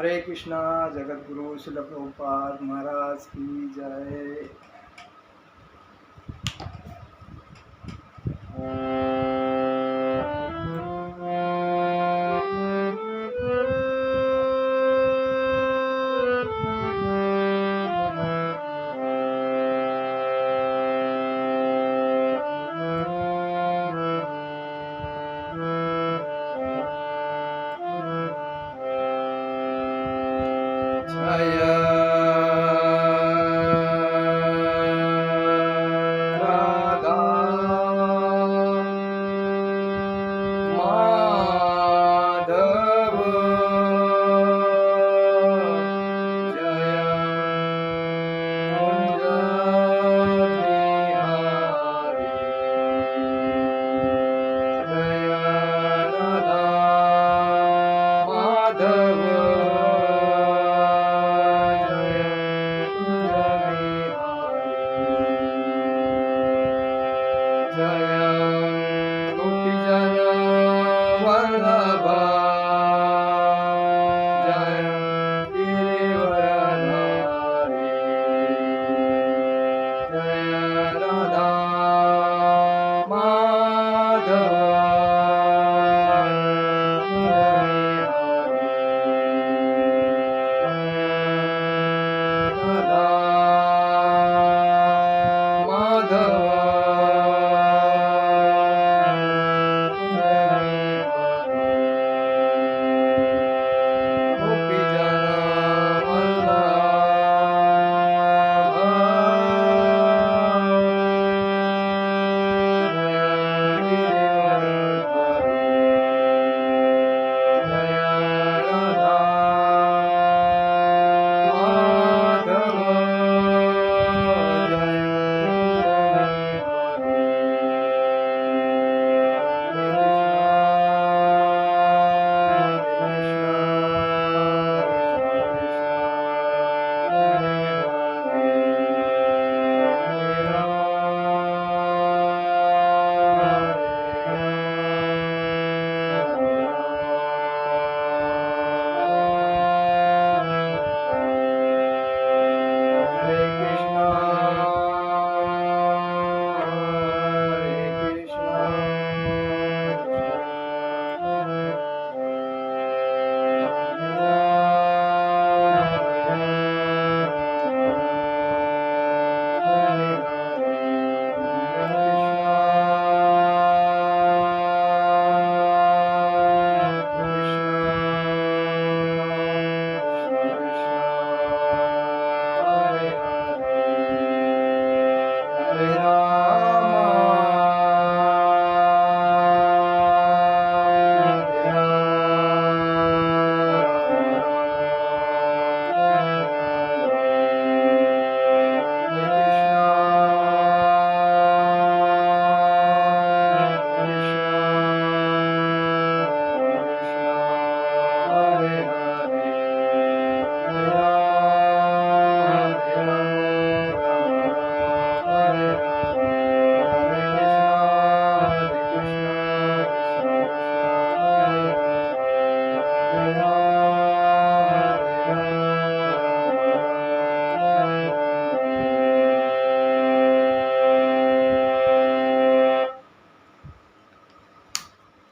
हरे कृष्णा। जगत गुरु श्रील प्रभुपाद महाराज की जय।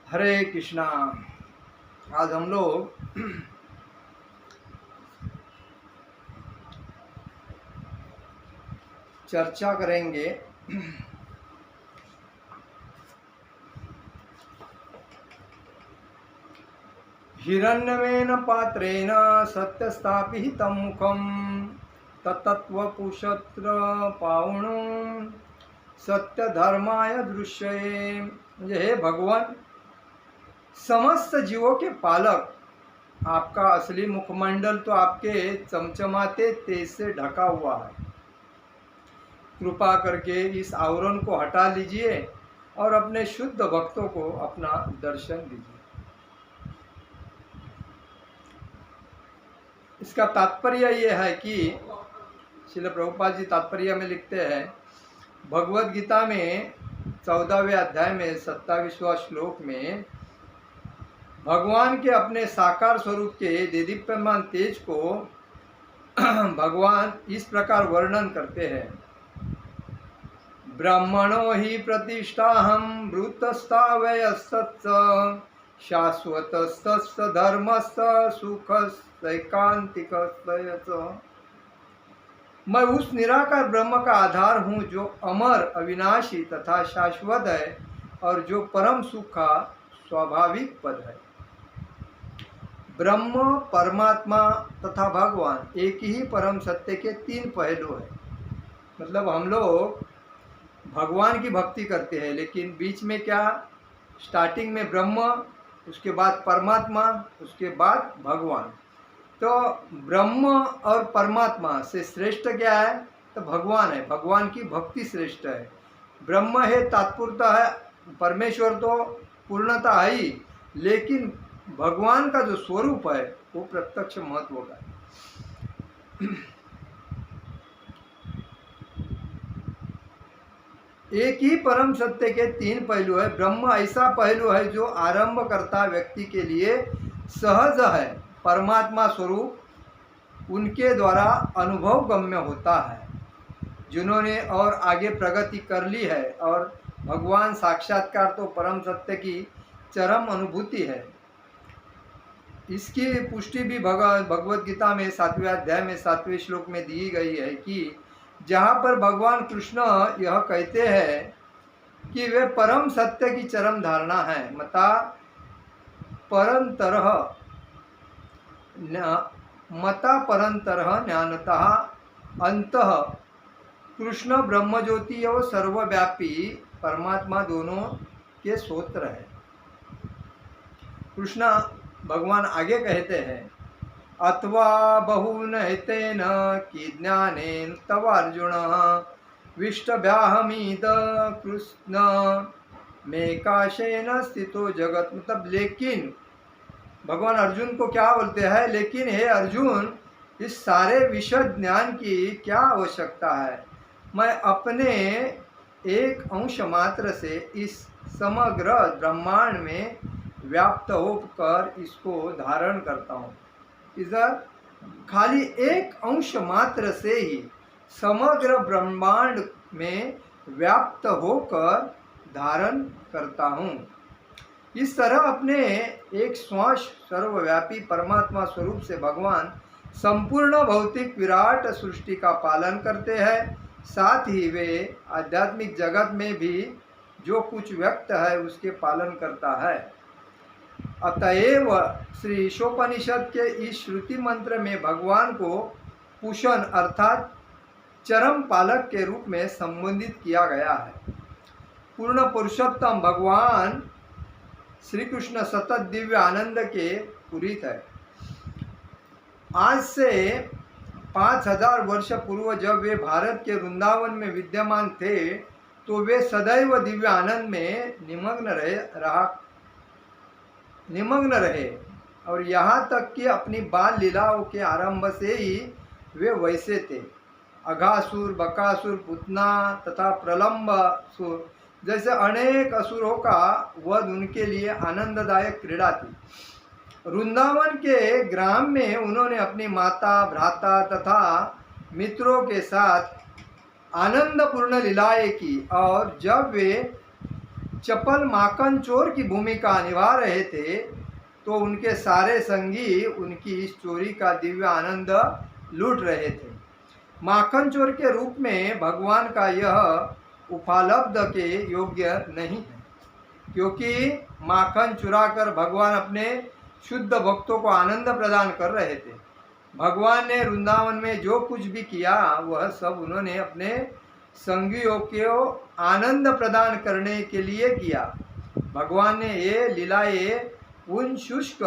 हरे कृष्णा। आज हम लोग चर्चा करेंगे हिरण्यमेन पात्रेण सत्यस्थापितं मुखं तत्त्वपुषत्र पावणं सत्य धर्माय दृश्यये। म्हणजे हे भगवान, समस्त जीवों के पालक, आपका असली मुखमंडल तो आपके चमचमाते तेज से ढका हुआ है। कृपा करके इस आवरण को हटा लीजिए और अपने शुद्ध भक्तों को अपना दर्शन दीजिए। इसका तात्पर्य यह है कि श्रील प्रभुपाद जी तात्पर्य में लिखते हैं, भगवद गीता में 14वें अध्याय में 27वां श्लोक में भगवान के अपने साकार स्वरूप के देदीप्यमान तेज को भगवान इस प्रकार वर्णन करते हैं। ब्रह्मणो हि प्रतिष्ठाहं भूतस्थावयस्तत्स शाश्वतस्तस्य धर्मस्य सुखस्तैकांतिकस्य च। मैं उस निराकार ब्रह्म का आधार हूँ जो अमर, अविनाशी तथा शाश्वत है और जो परम सुख का स्वाभाविक पद है। ब्रह्म, परमात्मा तथा भगवान एक ही परम सत्य के तीन पहलू हैं। मतलब हम लोग भगवान की भक्ति करते हैं, लेकिन बीच में क्या, स्टार्टिंग में ब्रह्म, उसके बाद परमात्मा, उसके बाद भगवान। तो ब्रह्म और परमात्मा से श्रेष्ठ क्या है, तो भगवान है। भगवान की भक्ति श्रेष्ठ है। ब्रह्म है तात्पुरता है, परमेश्वर तो पूर्णता है ही, लेकिन भगवान का जो स्वरूप है वो प्रत्यक्ष महत्व का है। एक ही परम सत्य के तीन पहलू है। ब्रह्म ऐसा पहलू है जो आरंभ करता व्यक्ति के लिए सहज है। परमात्मा स्वरूप उनके द्वारा अनुभव गम्य होता है, जिन्होंने और आगे प्रगति कर ली है। और भगवान साक्षात्कार तो परम सत्य की चरम अनुभूति है। इसकी पुष्टि भी भगवद गीता में 7वें अध्याय में 7वें श्लोक में दी गई है कि जहाँ पर भगवान कृष्ण यह कहते हैं कि वे परम सत्य की चरम धारणा है। मता परंतरः ज्ञानतः अंतः कृष्ण ब्रह्म ज्योति और सर्वव्यापी परमात्मा दोनों के सूत्र है। कृष्ण भगवान आगे कहते हैं, अथवा बहुन हितेन कि ज्ञानेन तव अर्जुन विष्टभ्याहमीद कृष्ण मेकाशेन स्थितो जगत। मतलब लेकिन भगवान अर्जुन को क्या बोलते हैं, लेकिन हे अर्जुन, इस सारे विशद ज्ञान की क्या आवश्यकता है। मैं अपने एक अंश मात्र से इस समग्र ब्रह्मांड में व्याप्त होकर इसको धारण करता हूँ। इधर खाली एक अंश मात्र से ही समग्र ब्रह्मांड में व्याप्त होकर धारण करता हूँ। इस तरह अपने एक श्वास सर्वव्यापी परमात्मा स्वरूप से भगवान संपूर्ण भौतिक विराट सृष्टि का पालन करते हैं। साथ ही वे आध्यात्मिक जगत में भी जो कुछ व्यक्त है उसके पालन करता है। अतएव श्री ईशोपनिषद के इस श्रुति मंत्र में भगवान को पुषण अर्थात चरम पालक के रूप में संबोधित किया गया है। पूर्ण पुरुषोत्तम भगवान श्री कृष्ण सतत दिव्य आनंद के पूरित है। आज से 5000 वर्ष पूर्व जब वे भारत के वृंदावन में विद्यमान थे तो वे सदैव दिव्य आनंद में निमग्न रहे और यहाँ तक कि अपनी बाल लीलाओं के आरंभ से ही वे वैसे थे। अघासुर, बकासुर, पुतना तथा प्रलंबासुर जैसे अनेक असुरों का वध उनके लिए आनंददायक क्रीड़ा थी। वृंदावन के ग्राम में उन्होंने अपनी माता, भ्राता तथा मित्रों के साथ आनंदपूर्ण लीलाएं की और जब वे चपल माखन चोर की भूमिका निभा रहे थे तो उनके सारे संगी उनकी इस चोरी का दिव्य आनंद लूट रहे थे। माखन चोर के रूप में भगवान का यह उपलब्ध के योग्य नहीं है, क्योंकि माखन चुराकर भगवान अपने शुद्ध भक्तों को आनंद प्रदान कर रहे थे। भगवान ने वृंदावन में जो कुछ भी किया वह सब उन्होंने अपने संगियों को आनंद प्रदान करने के लिए किया। भगवान ने ये लीलाएं उन शुष्क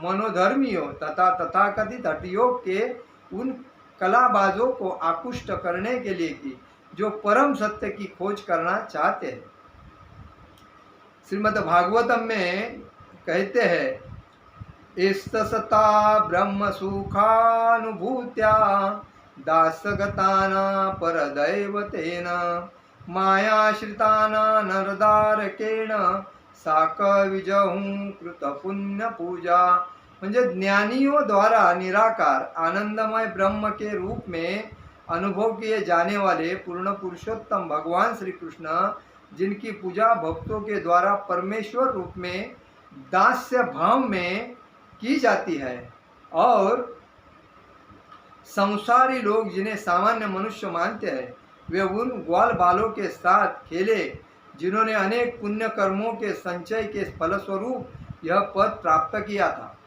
मनोधर्मियों तथा तथाकथित हठयोग के उन कलाबाजों को आकृष्ट करने के लिए की जो परम सत्य की खोज करना चाहते हैं। श्रीमद् भागवतम में कहते हैं, इस्तसता ब्रह्म सुखानुभूत्या दासगताना परदैवतेन मायाश्रिताना नरदारकेण साक विजहूं कृत पुण्य पूजा। म्हणजे ज्ञानियों द्वारा निराकार आनंदमय ब्रह्म के रूप में अनुभव किए जाने वाले पूर्ण पुरुषोत्तम भगवान श्री कृष्ण, जिनकी पूजा भक्तों के द्वारा परमेश्वर रूप में दास्य भाव में की जाती है, और संसारी लोग जिन्हें सामान्य मनुष्य मानते हैं, वे उन ग्वाल बालों के साथ खेले जिन्होंने अनेक पुण्य कर्मों के संचय के फलस्वरूप यह पद प्राप्त किया था।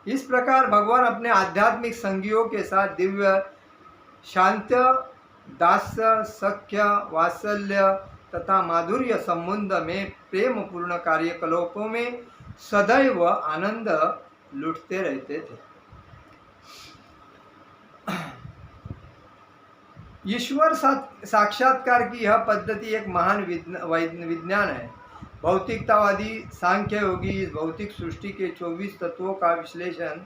इस प्रकार भगवान अपने आध्यात्मिक संगियों के साथ दिव्य शांत दास्य सख्य वात्सल्य तथा माधुर्य संबंध में प्रेम पूर्ण कार्यकलापों में सदैव आनंद लुटते रहते थे। ईश्वर साक्षात्कार की यह पद्धति एक महान विज्ञान है। भौतिकतावादी सांख्य योगी इस भौतिक सृष्टि के 24 तत्वों का विश्लेषण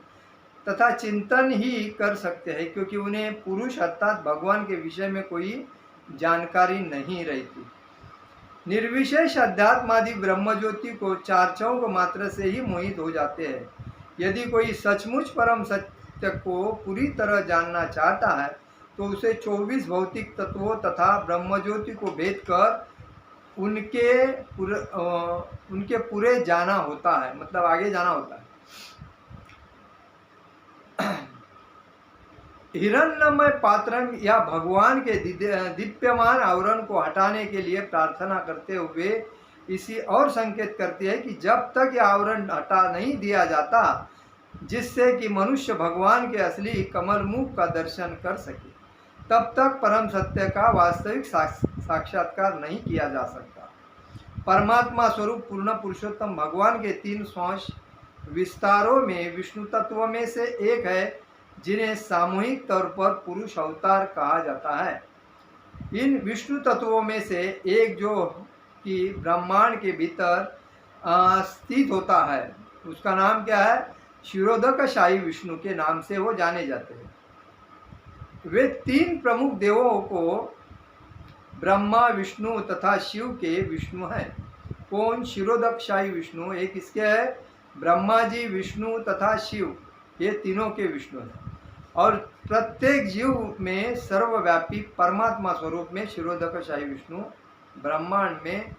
तथा चिंतन ही कर सकते हैं, क्योंकि उन्हें पुरुष अर्थात भगवान के विषय में कोई जानकारी नहीं रहती। निर्विशेष अध्यात्मादि ब्रह्मज्योति को चार मात्र से ही मोहित हो जाते हैं। यदि कोई सचमुच परम सत्य को पूरी तरह जानना चाहता है तो उसे 24 भौतिक तत्वों तथा ब्रह्मज्योति को भेद कर उनके पूरे जाना होता है, मतलब आगे जाना होता है। हिरण्यमय पात्रन या भगवान के दीप्यमान आवरण को हटाने के लिए प्रार्थना करते हुए इसी और संकेत करती है कि जब तक यह आवरण हटा नहीं दिया जाता जिससे कि मनुष्य भगवान के असली कमल मुख का दर्शन कर सके, तब तक परम सत्य का वास्तविक साक्षात्कार नहीं किया जा सकता। परमात्मा स्वरूप पूर्ण पुरुषोत्तम भगवान के 3 स्वांश विस्तारों में विष्णु तत्व में से एक है, जिन्हें सामूहिक तौर पर पुरुष अवतार कहा जाता है। इन विष्णु तत्वों में से एक जो कि ब्रह्मांड के भीतर स्थित होता है, उसका नाम क्या है? क्षीरोदक शाही विष्णु के नाम से वो जाने जाते हैं। वे 3 प्रमुख देवों को ब्रह्मा विष्णु तथा शिव के विष्णु हैं। कौन? क्षीरोदक शाही विष्णु एक इसके है, ब्रह्मा जी विष्णु तथा शिव ये तीनों के विष्णु हैं। और प्रत्येक जीव में सर्वव्यापी परमात्मा स्वरूप में क्षीरोदक शाही विष्णु ब्रह्मांड में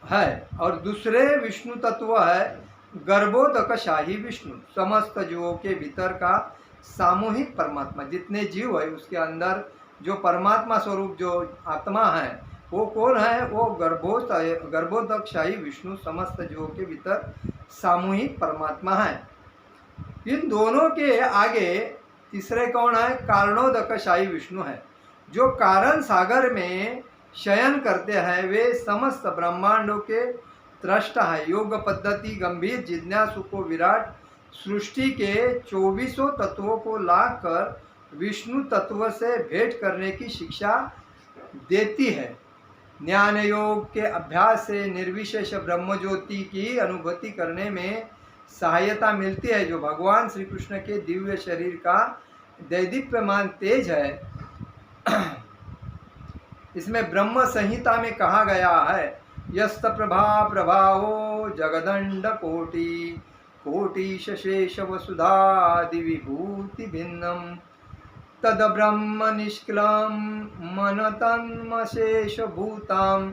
है। और दूसरे विष्णु तत्व है गर्भोदक शाही विष्णु, समस्त जीवों के भीतर का सामूहिक परमात्मा। जितने जीव है उसके अंदर जो परमात्मा स्वरूप जो आत्मा है वो कौन है? वो गर्भोदक शाही विष्णु समस्त जीवों के भीतर सामूहिक परमात्मा है। इन दोनों के आगे तीसरे कौन है? कारणोदक शाही विष्णु है, जो कारण सागर में शयन करते हैं। वे समस्त ब्रह्मांडों के दृष्टा है। योग पद्धति गंभीर जिज्ञासु को विराट सृष्टि के 24 तत्वों को लाकर विष्णु तत्व से भेंट करने की शिक्षा देती है। ज्ञान योग के अभ्यास से निर्विशेष ब्रह्मज्योति की अनुभूति करने में सहायता मिलती है, जो भगवान श्री कृष्ण के दिव्य शरीर का दैदीप्यमान तेज है। इसमें ब्रह्म संहिता में कहा गया है, यस्त प्रभा प्रभावो जगदंड कोटि कोटिश शेष वसुधादि विभूति भिन्नम तद ब्रह्म निष्कलम मन तन्मशेष भूताम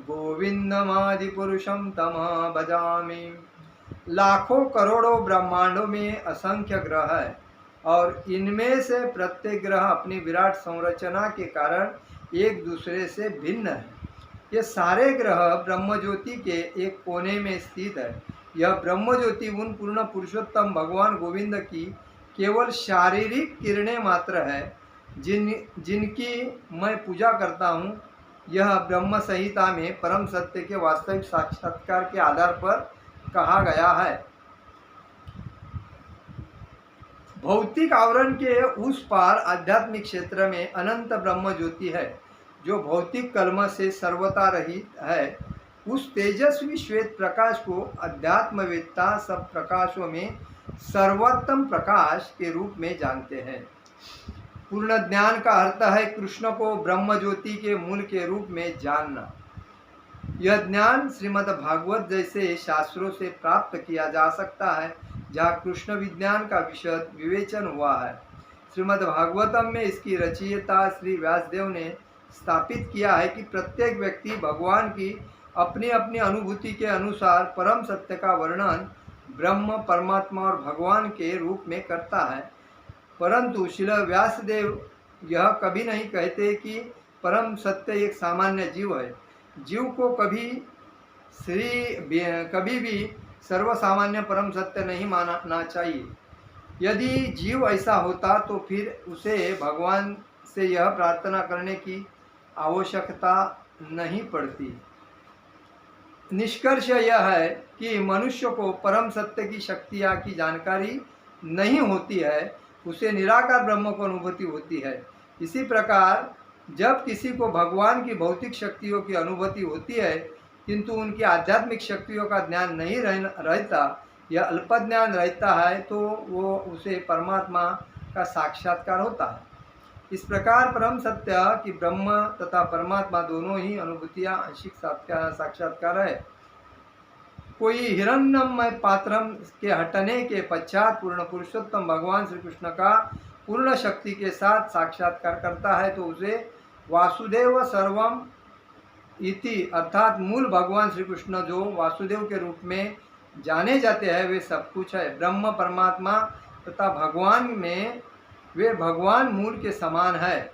गोविंदमादि पुरुषम तम भजामि। लाखों करोड़ों ब्रह्मांडों में असंख्य ग्रह है और इनमें से प्रत्येक ग्रह अपनी विराट संरचना के कारण एक दूसरे से भिन्न है। ये सारे ग्रह ब्रह्मज्योति के एक कोने में स्थित है। यह ब्रह्मज्योति उन पूर्ण पुरुषोत्तम भगवान गोविंद की केवल शारीरिक किरणें मात्र है, जिनकी मैं पूजा करता हूँ। यह ब्रह्म संहिता में परम सत्य के वास्तविक साक्षात्कार के आधार पर कहा गया है। भौतिक आवरण के उस पार आध्यात्मिक क्षेत्र में अनंत ब्रह्म ज्योति है, जो भौतिक कर्म से सर्वथा रहित है। उस तेजस्वी श्वेत प्रकाश को अध्यात्मवेत्ता सब प्रकाशों में सर्वोत्तम प्रकाश के रूप में जानते हैं। पूर्ण ज्ञान का अर्थ है कृष्ण को ब्रह्म ज्योति के मूल के रूप में जानना। यह ज्ञान श्रीमद् भागवत जैसे शास्त्रों से प्राप्त किया जा सकता है, जहाँ कृष्ण विज्ञान का विशद विवेचन हुआ है। श्रीमद् भागवतम में इसकी रचयिता श्री व्यासदेव ने स्थापित किया है कि प्रत्येक व्यक्ति भगवान की अपनी अपनी अनुभूति के अनुसार परम सत्य का वर्णन ब्रह्म, परमात्मा और भगवान के रूप में करता है। परंतु श्रील व्यासदेव यह कभी नहीं कहते कि परम सत्य एक सामान्य जीव है। जीव को कभी भी सर्वसामान्य परम सत्य नहीं मानना चाहिए। यदि जीव ऐसा होता तो फिर उसे भगवान से यह प्रार्थना करने की आवश्यकता नहीं पड़ती। निष्कर्ष यह है कि मनुष्य को परम सत्य की शक्तियाँ की जानकारी नहीं होती है, उसे निराकार ब्रह्म को अनुभूति होती है। इसी प्रकार जब किसी को भगवान की भौतिक शक्तियों की अनुभूति होती है किंतु उनकी आध्यात्मिक शक्तियों का ज्ञान नहीं रहता या अल्प ज्ञान रहता है, तो वो उसे परमात्मा का साक्षात्कार होता है। इस प्रकार परम सत्य कि ब्रह्म तथा परमात्मा दोनों ही अनुभूतियाँ आंशिक साक्षात्कार है। कोई हिरण्यमय पात्रम के हटने के पश्चात पूर्ण पुरुषोत्तम भगवान श्री कृष्ण का पूर्ण शक्ति के साथ साक्षात्कार करता है तो उसे वासुदेव सर्वम इति अर्थात मूल भगवान श्री कृष्ण जो वासुदेव के रूप में जाने जाते हैं वे सब कुछ है। ब्रह्म, परमात्मा तथा भगवान में वे भगवान मूल के समान है।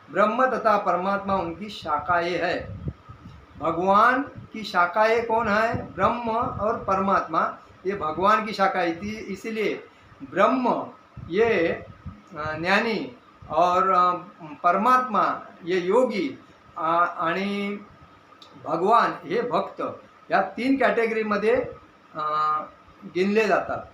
ब्रह्म तथा परमात्मा उनकी शाखाएं है। भगवान की शाखाएं कौन है? ब्रह्म और परमात्मा, ये भगवान की शाखाएं थी। इसीलिए ब्रह्म ये ज्ञानी और परमात्मा ये योगी आणि भगवान हे भक्त, या तीन कॅटेगरीमध्ये गिनले जातात।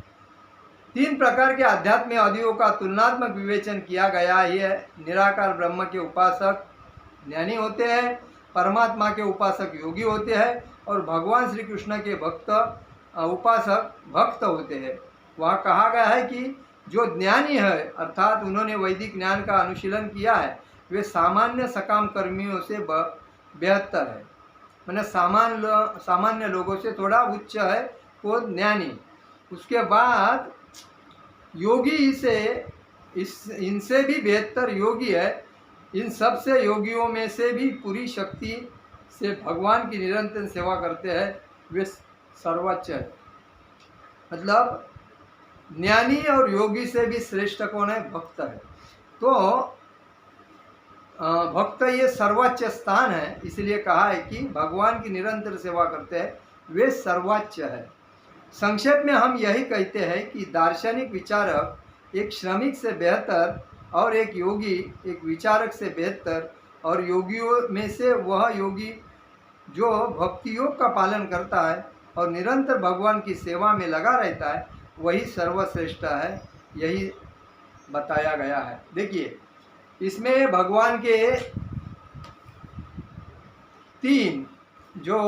तीन प्रकार के आध्यात्म आदियों का तुलनात्मक विवेचन किया गया है। निराकार ब्रह्म के उपासक ज्ञानी होते हैं, परमात्मा के उपासक योगी होते हैं और भगवान श्री कृष्ण के भक्त उपासक भक्त होते हैं। वहाँ कहा गया है कि जो ज्ञानी है अर्थात उन्होंने वैदिक ज्ञान का अनुशीलन किया है वे सामान्य सकाम कर्मियों से बेहतर है। मैंने सामान्य लोगों से थोड़ा उच्च है वो ज्ञानी। उसके बाद योगी से इनसे भी बेहतर योगी है। इन सब से योगियों में से भी पूरी शक्ति से भगवान की निरंतर सेवा करते हैं वे सर्वोच्च है। मतलब ज्ञानी और योगी से भी श्रेष्ठ कौन है? भक्त है। तो भक्त ये सर्वोच्च स्थान है, इसलिए कहा है कि भगवान की निरंतर सेवा करते हैं वे सर्वोच्च है। संक्षेप में हम यही कहते हैं कि दार्शनिक विचारक एक श्रमिक से बेहतर और एक योगी एक विचारक से बेहतर, और योगियों में से वह योगी जो भक्ति योग का पालन करता है और निरंतर भगवान की सेवा में लगा रहता है वही सर्वश्रेष्ठ है, यही बताया गया है। देखिए इसमें भगवान के तीन जो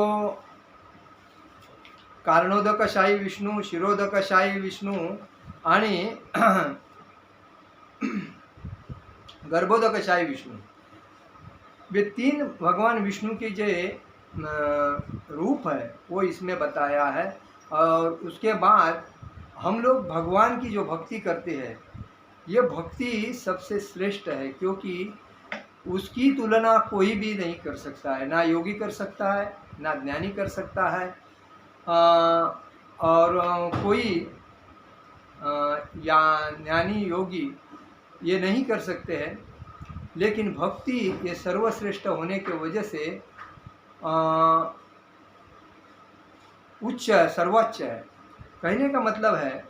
कारणोदकशाही विष्णु, शिरोदकशाही विष्णु आणि गर्भोदकशाही विष्णु, वे तीन भगवान विष्णु के जो रूप है वो इसमें बताया है। और उसके बाद हम लोग भगवान की जो भक्ति करते हैं ये भक्ति सबसे श्रेष्ठ है, क्योंकि उसकी तुलना कोई भी नहीं कर सकता है। ना योगी कर सकता है, ना ज्ञानी कर सकता है, और कोई या ज्ञानी योगी ये नहीं कर सकते हैं। लेकिन भक्ति ये सर्वश्रेष्ठ होने के वजह से उच्च है, सर्वोच्च है। कहने का मतलब है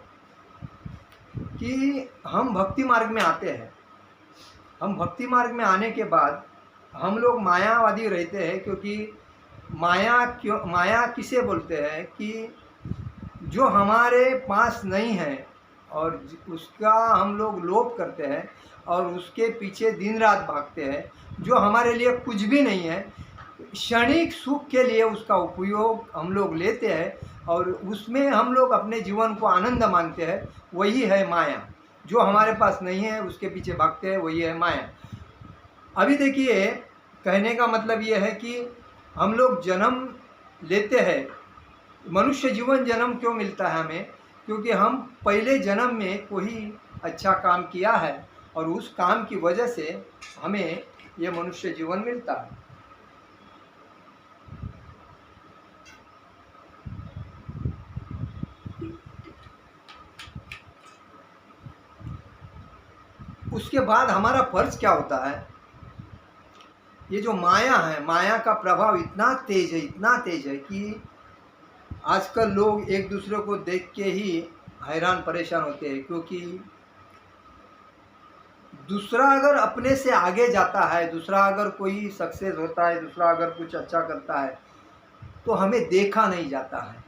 कि हम भक्ति मार्ग में आते हैं। हम भक्ति मार्ग में आने के बाद हम लोग मायावादी रहते हैं, क्योंकि माया किसे बोलते हैं कि जो हमारे पास नहीं है और उसका हम लोग लोभ करते हैं और उसके पीछे दिन रात भागते हैं, जो हमारे लिए कुछ भी नहीं है, क्षणिक सुख के लिए उसका उपयोग हम लोग लेते हैं और उसमें हम लोग अपने जीवन को आनंद मानते हैं, वही है माया। जो हमारे पास नहीं है उसके पीछे भागते हैं, वही है माया। अभी देखिए कहने का मतलब ये है कि हम लोग जन्म लेते हैं, मनुष्य जीवन जन्म क्यों मिलता है हमें? क्योंकि हम पहले जन्म में कोई अच्छा काम किया है और उस काम की वजह से हमें ये मनुष्य जीवन मिलता है। उसके बाद हमारा फर्ज क्या होता है? ये जो माया है, माया का प्रभाव इतना तेज है, इतना तेज है कि आजकल लोग एक दूसरे को देख के ही हैरान परेशान होते हैं। क्योंकि दूसरा अगर अपने से आगे जाता है, दूसरा अगर कोई सक्सेस होता है, दूसरा अगर कुछ अच्छा करता है, तो हमें देखा नहीं जाता है।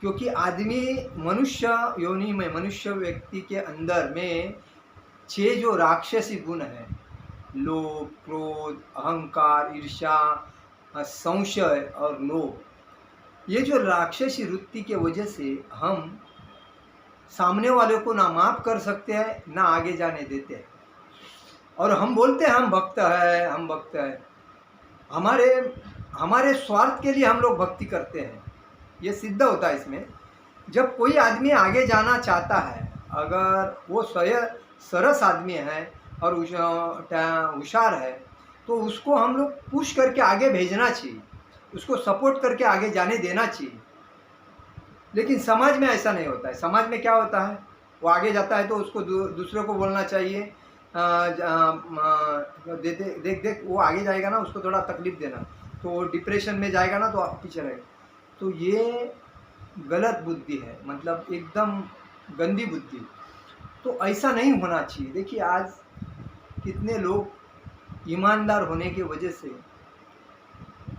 क्योंकि आदमी मनुष्य योनि में, मनुष्य व्यक्ति के अंदर में 6 जो राक्षसी गुण हैं, लोभ, क्रोध, अहंकार, ईर्ष्या, संशय और लोभ, ये जो राक्षसी वृत्ति के वजह से हम सामने वाले को ना माफ कर सकते हैं, ना आगे जाने देते हैं। और हम बोलते हैं हम भक्त है, हम भक्त है। हमारे हमारे स्वार्थ के लिए हम लोग भक्ति करते हैं, ये सिद्ध होता है इसमें। जब कोई आदमी आगे जाना चाहता है, अगर वो सरस आदमी है और होशियार है, तो उसको हम लोग पुश करके आगे भेजना चाहिए, उसको सपोर्ट करके आगे जाने देना चाहिए। लेकिन समाज में ऐसा नहीं होता है। समाज में क्या होता है, वो आगे जाता है तो उसको दूसरे को बोलना चाहिए, देख देख वो आगे जाएगा ना, उसको थोड़ा तकलीफ देना, तो वो डिप्रेशन में जाएगा ना, तो आप पीछे रहेगा। तो ये गलत बुद्धि है, मतलब एकदम गंदी बुद्धि। तो ऐसा नहीं होना चाहिए। देखिए आज कितने लोग ईमानदार होने की वजह से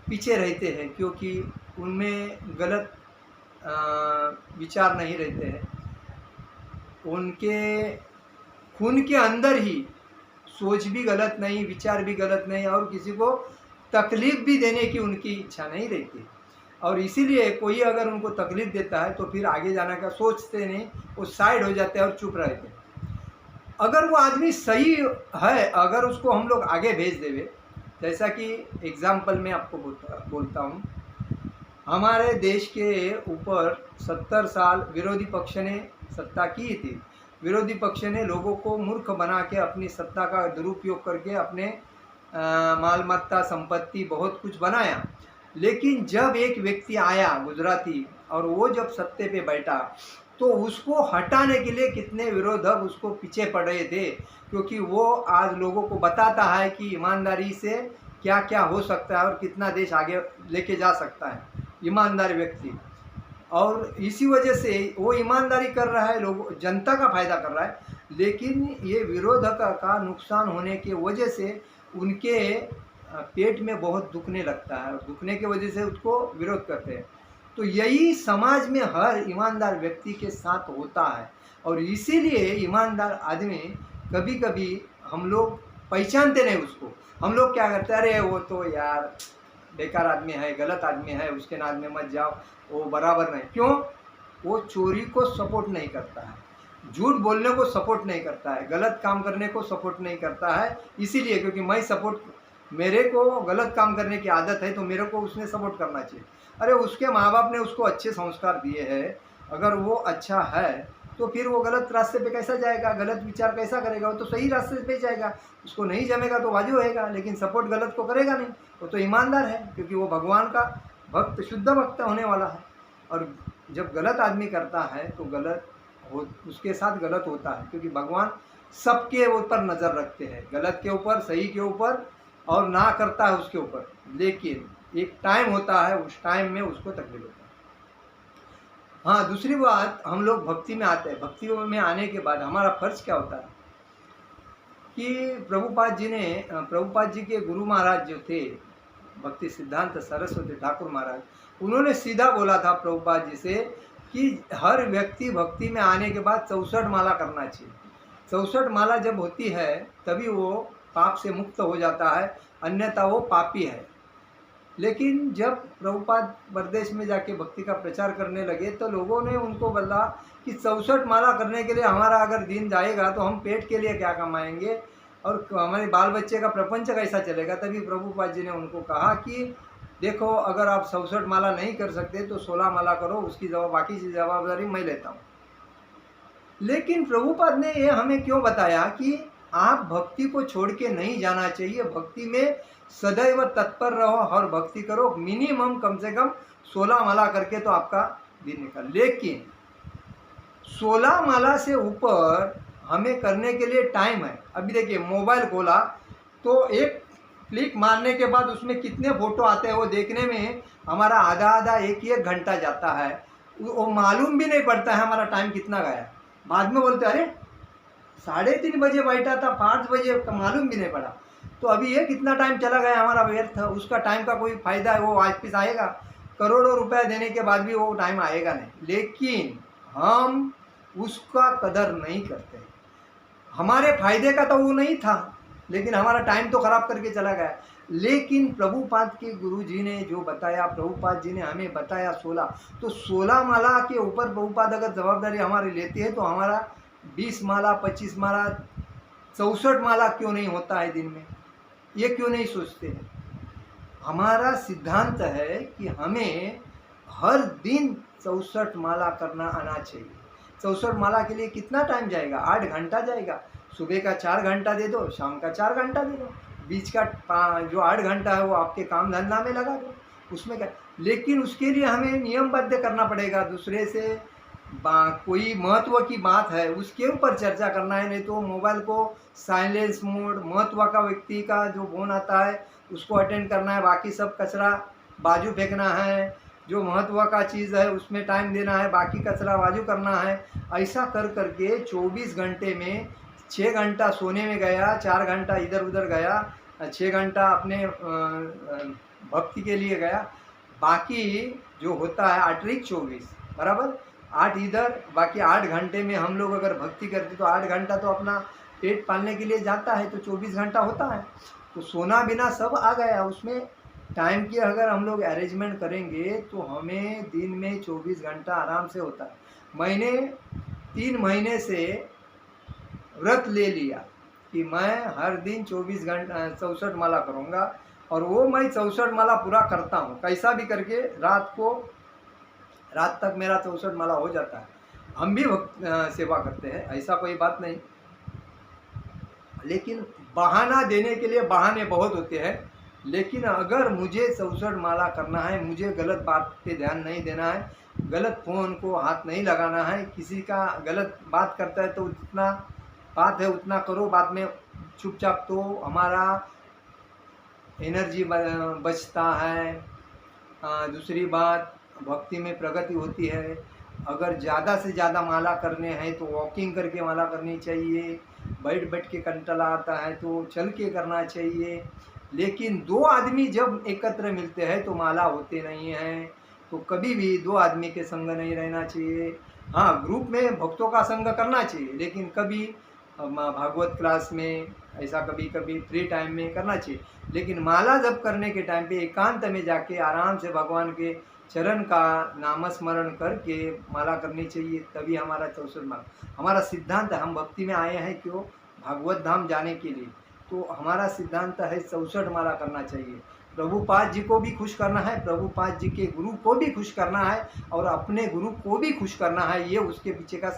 पीछे रहते हैं, क्योंकि उनमें गलत विचार नहीं रहते हैं। उनके खून के अंदर ही सोच भी गलत नहीं, विचार भी गलत नहीं, और किसी को तकलीफ भी देने की उनकी इच्छा नहीं रहती। और इसीलिए कोई अगर उनको तकलीफ देता है तो फिर आगे जाने का सोचते नहीं, वो साइड हो जाते हैं और चुप रहते हैं। अगर वो आदमी सही है, अगर उसको हम लोग आगे भेज देवे, जैसा कि एग्जाम्पल में आपको बोलता हूँ, हमारे देश के ऊपर 70 साल विरोधी पक्ष ने सत्ता की थी। विरोधी पक्ष ने लोगों को मूर्ख बना के अपनी सत्ता का दुरुपयोग करके अपने मालमत्ता, संपत्ति, बहुत कुछ बनाया। लेकिन जब एक व्यक्ति आया गुजराती, और वो जब सत्ते पे बैठा, तो उसको हटाने के लिए कितने विरोधक उसको पीछे पड़ रहे थे। क्योंकि वो आज लोगों को बताता है कि ईमानदारी से क्या क्या हो सकता है और कितना देश आगे लेके जा सकता है ईमानदार व्यक्ति। और इसी वजह से वो ईमानदारी कर रहा है, लोगों जनता का फायदा कर रहा है। लेकिन ये विरोधक का नुकसान होने की वजह से उनके पेट में बहुत दुखने लगता है, और दुखने की वजह से उसको विरोध करते हैं। तो यही समाज में हर ईमानदार व्यक्ति के साथ होता है। और इसीलिए ईमानदार आदमी कभी कभी हम लोग पहचानते नहीं उसको। हम लोग क्या करते हैं, अरे वो तो यार बेकार आदमी है, गलत आदमी है, उसके नाद में मत जाओ, वो बराबर नहीं। क्यों? वो चोरी को सपोर्ट नहीं करता है, झूठ बोलने को सपोर्ट नहीं करता है, गलत काम करने को सपोर्ट नहीं करता है। इसीलिए क्योंकि मैं सपोर्ट, मेरे को गलत काम करने की आदत है, तो मेरे को उसने सपोर्ट करना चाहिए। अरे उसके माँ बाप ने उसको अच्छे संस्कार दिए हैं, अगर वो अच्छा है तो फिर वो गलत रास्ते पे कैसा जाएगा, गलत विचार कैसा करेगा? वो तो सही रास्ते पे जाएगा। उसको नहीं जमेगा तो वाजू होएगा, लेकिन सपोर्ट गलत को करेगा नहीं। वो तो ईमानदार है, क्योंकि वो भगवान का भक्त, शुद्ध भक्त होने वाला है। और जब गलत आदमी करता है तो गलत हो, उसके साथ गलत होता है, क्योंकि भगवान सबके ऊपर नज़र रखते हैं, गलत के ऊपर, सही के ऊपर, और ना करता है उसके ऊपर। लेकिन एक टाइम होता है, उस टाइम में उसको तकलीफ होता है। हाँ, दूसरी बात, हम लोग भक्ति में आते हैं। भक्ति में आने के बाद हमारा फर्ज क्या होता है कि प्रभुपाद जी के गुरु महाराज जो थे, भक्ति सिद्धांत सरस्वती ठाकुर महाराज, उन्होंने सीधा बोला था प्रभुपाद जी से कि हर व्यक्ति भक्ति में आने के बाद 64 माला करना चाहिए। 64 माला जब होती है तभी वो पाप से मुक्त हो जाता है, अन्यथा वो पापी है। लेकिन जब प्रभुपाद परदेश में जाके भक्ति का प्रचार करने लगे तो लोगों ने उनको बोला कि 64 माला करने के लिए हमारा अगर दिन जाएगा तो हम पेट के लिए क्या कमाएंगे और हमारे बाल बच्चे का प्रपंच कैसा चलेगा। तभी प्रभुपाद जी ने उनको कहा कि देखो अगर आप 67 माला नहीं कर सकते तो 16 माला करो, उसकी बाकी की जवाबदारी मैं लेता हूँ। लेकिन प्रभुपाद ने ये हमें क्यों बताया कि आप भक्ति को छोड़ के नहीं जाना चाहिए, भक्ति में सदैव तत्पर रहो और भक्ति करो, मिनिमम कम से कम 16 माला करके तो आपका दिन निकल। लेकिन 16 माला से ऊपर हमें करने के लिए टाइम है। अभी देखिए मोबाइल खोला तो एक क्लिक मारने के बाद उसमें कितने फोटो आते हैं वो देखने में हमारा आधा आधा एक घंटा जाता है, वो मालूम भी नहीं पड़ता है हमारा टाइम कितना गया। बाद में बोलते अरे 3:30 बजे बैठा था, 5 बजे मालूम भी नहीं पड़ा। तो अभी ये कितना टाइम चला गया हमारा व्यर्थ, उसका टाइम का कोई फायदा है वो वापस आएगा? करोड़ों रुपए देने के बाद भी वो टाइम आएगा नहीं। लेकिन हम उसका कदर नहीं करते। हमारे फायदे का तो वो नहीं था, लेकिन हमारा टाइम तो खराब करके चला गया। लेकिन प्रभुपाद के गुरु जी ने जो बताया, प्रभुपाद जी ने हमें बताया 16, तो 16 माला के ऊपर प्रभुपाद अगर जवाबदारी हमारी लेती है तो हमारा 20 माला, 25 माला, 64 माला क्यों नहीं होता है दिन में? ये क्यों नहीं सोचते हैं? हमारा सिद्धांत है कि हमें हर दिन 64 माला करना आना चाहिए। 64 माला के लिए कितना टाइम जाएगा? 8 घंटा जाएगा। सुबह का 4 घंटा दे दो, शाम का 4 घंटा दे दो, बीच का जो 8 घंटा है वो आपके काम धंधा में लगा दो, उसमें क्या। लेकिन उसके लिए हमें नियमबद्ध करना पड़ेगा। दूसरे से कोई महत्व की बात है उसके ऊपर चर्चा करना है, नहीं तो मोबाइल को साइलेंस मोड, महत्व का व्यक्ति का जो फोन आता है उसको अटेंड करना है, बाकी सब कचरा बाजू फेंकना है। जो महत्व का चीज़ है उसमें टाइम देना है, बाकी कचरा बाजू करना है। ऐसा कर करके 24 घंटे में 6 घंटा सोने में गया, 4 घंटा इधर उधर गया, 6 घंटा अपने भक्ति के लिए गया। बाकी जो होता है 8 24 बराबर, 8 इधर, बाकी 8 घंटे में हम लोग अगर भक्ति करते तो 8 घंटा तो अपना पेट पालने के लिए जाता है, तो 24 घंटा होता है। तो सोना बिना सब आ गया उसमें। टाइम की अगर हम लोग अरेंजमेंट करेंगे तो हमें दिन में 24 घंटा आराम से होता है। मैंने 3 महीने से व्रत ले लिया कि मैं हर दिन 24 घंटा 64 माला करूँगा, और वो मैं 64 माला पूरा करता हूँ कैसा भी करके। रात तक मेरा 64 माला हो जाता है। हम भी सेवा करते हैं, ऐसा कोई बात नहीं। लेकिन बहाना देने के लिए बहाने बहुत होते हैं। लेकिन अगर मुझे 64 माला करना है, मुझे गलत बात पे ध्यान नहीं देना है, गलत फ़ोन को हाथ नहीं लगाना है, किसी का गलत बात करता है तो जितना बात है उतना करो, बाद में चुपचाप, तो हमारा एनर्जी बचता है। दूसरी बात, भक्ति में प्रगति होती है। अगर ज़्यादा से ज़्यादा माला करने हैं तो वॉकिंग करके माला करनी चाहिए, बैठ के कंटाला आता है तो चल के करना चाहिए। लेकिन 2 आदमी जब एकत्र मिलते हैं तो माला होते नहीं हैं। तो कभी भी 2 आदमी के संग नहीं रहना चाहिए। हाँ, ग्रुप में भक्तों का संग करना चाहिए, लेकिन कभी भागवत क्लास में ऐसा कभी कभी फ्री टाइम में करना चाहिए। लेकिन माला जब करने के टाइम पे एकांत में जाके आराम से भगवान के चरण का नामस्मरण करके माला करनी चाहिए, तभी हमारा 64 माला। हमारा सिद्धांत है, हम भक्ति में आए हैं क्यों? भागवत धाम जाने के लिए। तो हमारा सिद्धांत है 64 माला करना चाहिए। प्रभुपाद जी को भी खुश करना है, प्रभुपाद जी के गुरु को भी खुश करना है, और अपने गुरु को भी खुश करना है। ये उसके पीछे का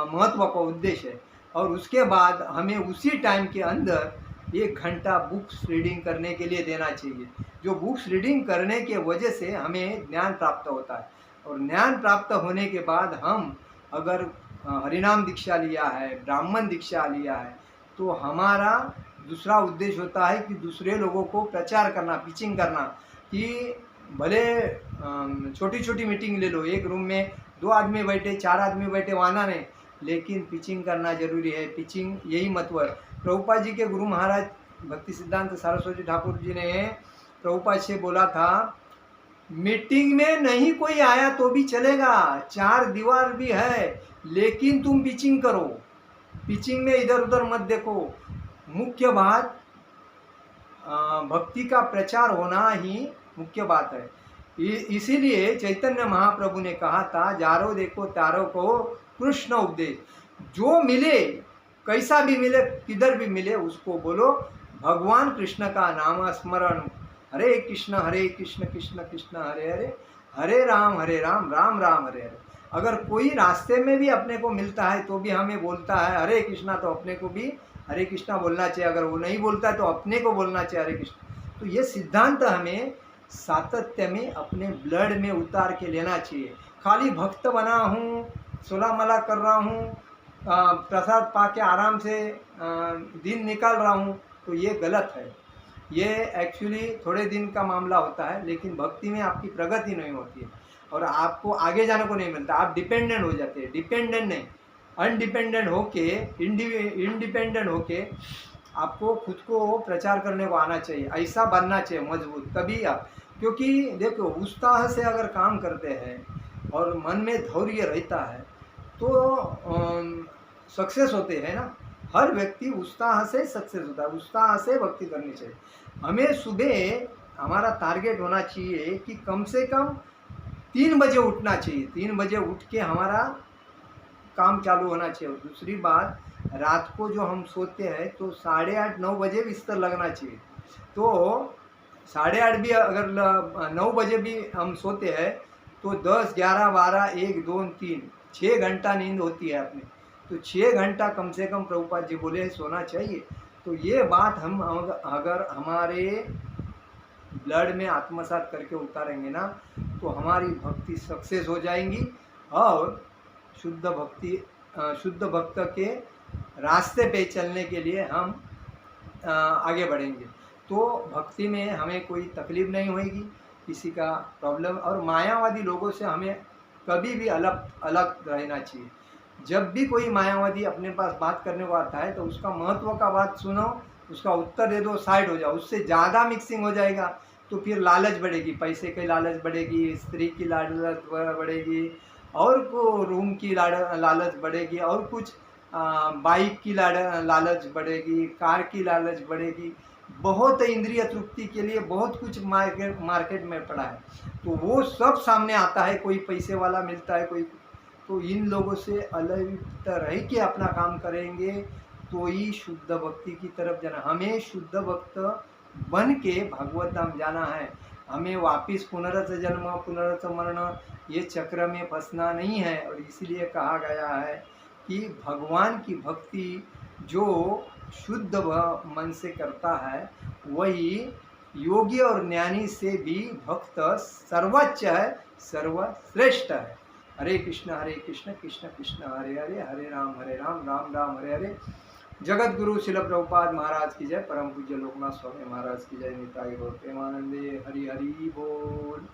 महत्व का उद्देश्य है। और उसके बाद हमें उसी टाइम के अंदर 1 घंटा बुक्स रीडिंग करने के लिए देना चाहिए। जो बुक्स रीडिंग करने के वजह से हमें ज्ञान प्राप्त होता है, और ज्ञान प्राप्त होने के बाद हम अगर हरिनाम दीक्षा लिया है, ब्राह्मण दीक्षा लिया है, तो हमारा दूसरा उद्देश्य होता है कि दूसरे लोगों को प्रचार करना, पिचिंग करना। कि भले छोटी छोटी मीटिंग ले लो, एक रूम में 2 आदमी बैठे, 4 आदमी बैठे, वाना नहीं, लेकिन पिचिंग करना जरूरी है। पिचिंग यही महत्व है। प्रभुपाद जी के गुरु महाराज भक्ति सिद्धांत सरस्वती ठाकुर जी ने प्रभुपाद से बोला था, मीटिंग में नहीं कोई आया तो भी चलेगा, 4 दीवार भी है, लेकिन तुम पिचिंग करो। पिचिंग में इधर उधर मत देखो। मुख्य बात भक्ति का प्रचार होना ही मुख्य बात है। इसीलिए चैतन्य महाप्रभु ने कहा था, जारो देखो तारो को कृष्ण उपदेश। जो मिले, कैसा भी मिले, किधर भी मिले, उसको बोलो भगवान कृष्ण का नाम स्मरण हरे कृष्ण कृष्ण कृष्ण हरे हरे, हरे राम राम राम हरे हरे। अगर कोई रास्ते में भी अपने को मिलता है तो भी हमें बोलता है हरे कृष्णा, तो अपने को भी हरे कृष्णा बोलना चाहिए। अगर वो नहीं बोलता है तो अपने को बोलना चाहिए हरे कृष्ण। तो ये सिद्धांत हमें सातत्य में अपने ब्लड में उतार के लेना चाहिए। खाली भक्त बना हूँ, सोलह मला कर रहा हूँ, प्रसाद पा के आराम से दिन निकाल रहा हूँ, तो ये गलत है। ये एक्चुअली थोड़े दिन का मामला होता है, लेकिन भक्ति में आपकी प्रगति नहीं होती है और आपको आगे जाने को नहीं मिलता। आप डिपेंडेंट हो जाते हैं, डिपेंडेंट नहीं, अनडिपेंडेंट होके, इंडिपेंडेंट होके आपको खुद को प्रचार करने को आना चाहिए। ऐसा बनना चाहिए मजबूत, तभी आप, क्योंकि देखो उत्साह से अगर काम करते हैं और मन में धैर्य रहता है तो सक्सेस होते हैं ना। हर व्यक्ति उत्साह से सक्सेस होता है, उत्साह से भक्ति करनी चाहिए। हमें सुबह हमारा टारगेट होना चाहिए कि कम से कम 3 बजे उठना चाहिए। 3 बजे उठ के हमारा काम चालू होना चाहिए। और दूसरी बात, रात को जो हम सोते हैं तो 8:30-9 बजे बिस्तर लगना चाहिए। तो 8:30 भी अगर 9 बजे भी हम सोते हैं तो 10, 11, 12, 1, 2, 3, 6 घंटा नींद होती है अपनी। तो 6 घंटा कम से कम प्रभुपाद जी बोले सोना चाहिए। तो ये बात हम अगर हमारे ब्लड में आत्मसात करके उतारेंगे ना, तो हमारी भक्ति सक्सेस हो जाएंगी और शुद्ध भक्त के रास्ते पे चलने के लिए हम आगे बढ़ेंगे। तो भक्ति में हमें कोई तकलीफ नहीं होगी, किसी का प्रॉब्लम। और मायावादी लोगों से हमें कभी भी अलग अलग रहना चाहिए। जब भी कोई मायावादी अपने पास बात करने को आता है तो उसका महत्व का बात सुनो, उसका उत्तर दे दो, साइड हो जाओ। उससे ज़्यादा मिक्सिंग हो जाएगा तो फिर लालच बढ़ेगी, पैसे की लालच बढ़ेगी, स्त्री की लालच बढ़ेगी, और को रूम की लालच बढ़ेगी, और कुछ बाइक की लालच बढ़ेगी, कार की लालच बढ़ेगी। बहुत इंद्रिय तृप्ति के लिए बहुत कुछ मार्केट में पड़ा है, तो वो सब सामने आता है। कोई पैसे वाला मिलता है, कोई, तो इन लोगों से अलग रह के अपना काम करेंगे तो ही शुद्ध भक्ति की तरफ जाना। हमें शुद्ध भक्त बन के भगवत धाम जाना है। हमें वापिस पुनरत जन्म पुनरत मरण ये चक्र में फंसना नहीं है। और इसीलिए कहा गया है कि भगवान की भक्ति जो शुद्ध मन से करता है वही योगी और ज्ञानी से भी भक्त सर्वोच्च है, सर्वश्रेष्ठ है। हरे कृष्ण कृष्ण कृष्ण हरे हरे, हरे राम राम राम हरे हरे। जगत गुरु शिल प्रभुपाद महाराज की जय, परम पूज्य लोकनाथ स्वामी महाराज की जय। निताई गौर प्रेमानंदे, हरि हरि बोल।